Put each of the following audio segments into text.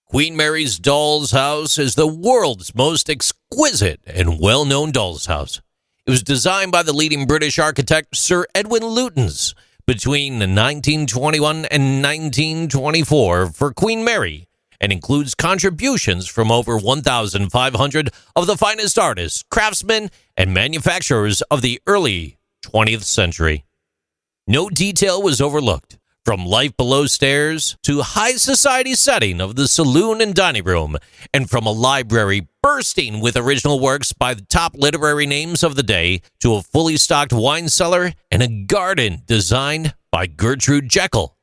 Queen Mary's Doll's House is the world's most exquisite and well-known doll's house. It was designed by the leading British architect Sir Edwin Lutyens between 1921 and 1924 for Queen Mary, and includes contributions from over 1,500 of the finest artists, craftsmen, and manufacturers of the early 20th century. No detail was overlooked, from life below stairs to high society setting of the saloon and dining room, and from a library bursting with original works by the top literary names of the day to a fully stocked wine cellar and a garden designed by Gertrude Jekyll.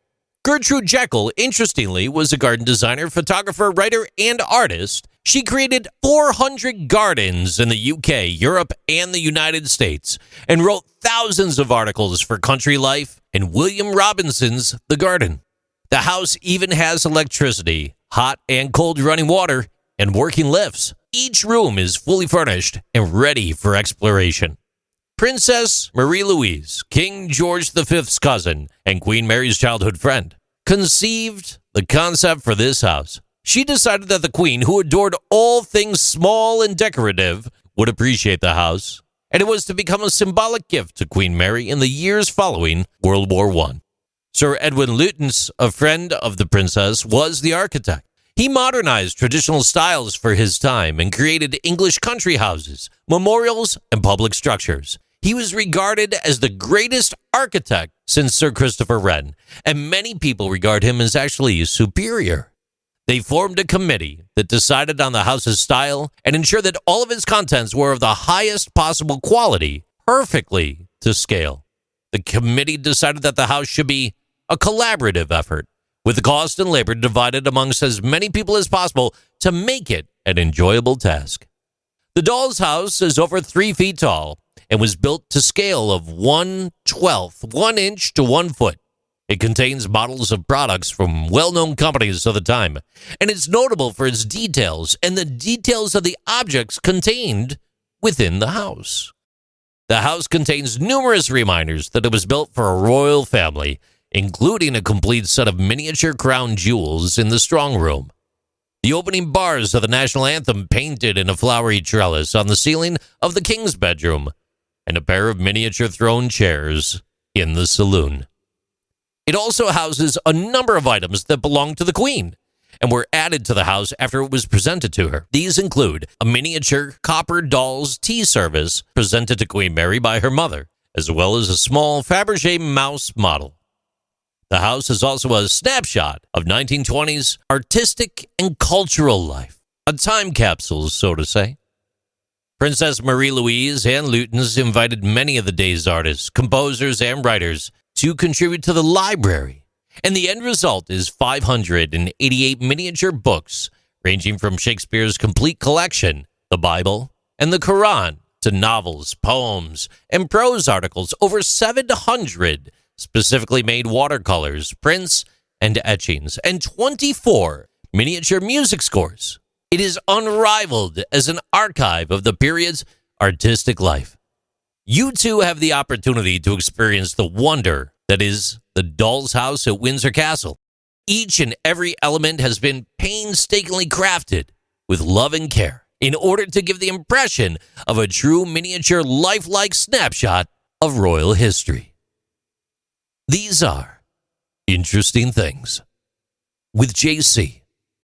Gertrude Jekyll, interestingly, was a garden designer, photographer, writer, and artist. She created 400 gardens in the UK, Europe, and the United States, and wrote thousands of articles for Country Life and William Robinson's The Garden. The house even has electricity, hot and cold running water, and working lifts. Each room is fully furnished and ready for exploration. Princess Marie-Louise, King George V's cousin and Queen Mary's childhood friend, conceived the concept for this house. She decided that the Queen, who adored all things small and decorative, would appreciate the house, and it was to become a symbolic gift to Queen Mary in the years following World War I. Sir Edwin Lutyens, a friend of the princess, was the architect. He modernized traditional styles for his time and created English country houses, memorials, and public structures. He was regarded as the greatest architect since Sir Christopher Wren, and many people regard him as actually superior. They formed a committee that decided on the house's style and ensured that all of its contents were of the highest possible quality, perfectly to scale. The committee decided that the house should be a collaborative effort, with the cost and labor divided amongst as many people as possible to make it an enjoyable task. The doll's house is over 3 feet tall and was built to scale of 1/12, 1 inch to 1 foot. It contains models of products from well-known companies of the time, and it's notable for its details and the details of the objects contained within the house. The house contains numerous reminders that it was built for a royal family, including a complete set of miniature crown jewels in the strong room. The opening bars of the national anthem painted in a flowery trellis on the ceiling of the king's bedroom, and a pair of miniature throne chairs in the saloon. It also houses a number of items that belong to the Queen and were added to the house after it was presented to her. These include a miniature copper doll's tea service presented to Queen Mary by her mother, as well as a small Fabergé mouse model. The house is also a snapshot of 1920s artistic and cultural life, a time capsule, so to say. Princess Marie-Louise and Lutyens invited many of the day's artists, composers, and writers to contribute to the library, and the end result is 588 miniature books ranging from Shakespeare's complete collection, the Bible, and the Quran, to novels, poems, and prose articles, over 700 specifically made watercolors, prints, and etchings, and 24 miniature music scores. It is unrivaled as an archive of the period's artistic life. You too have the opportunity to experience the wonder that is the doll's house at Windsor Castle. Each and every element has been painstakingly crafted with love and care in order to give the impression of a true miniature lifelike snapshot of royal history. These are Interesting Things with JC.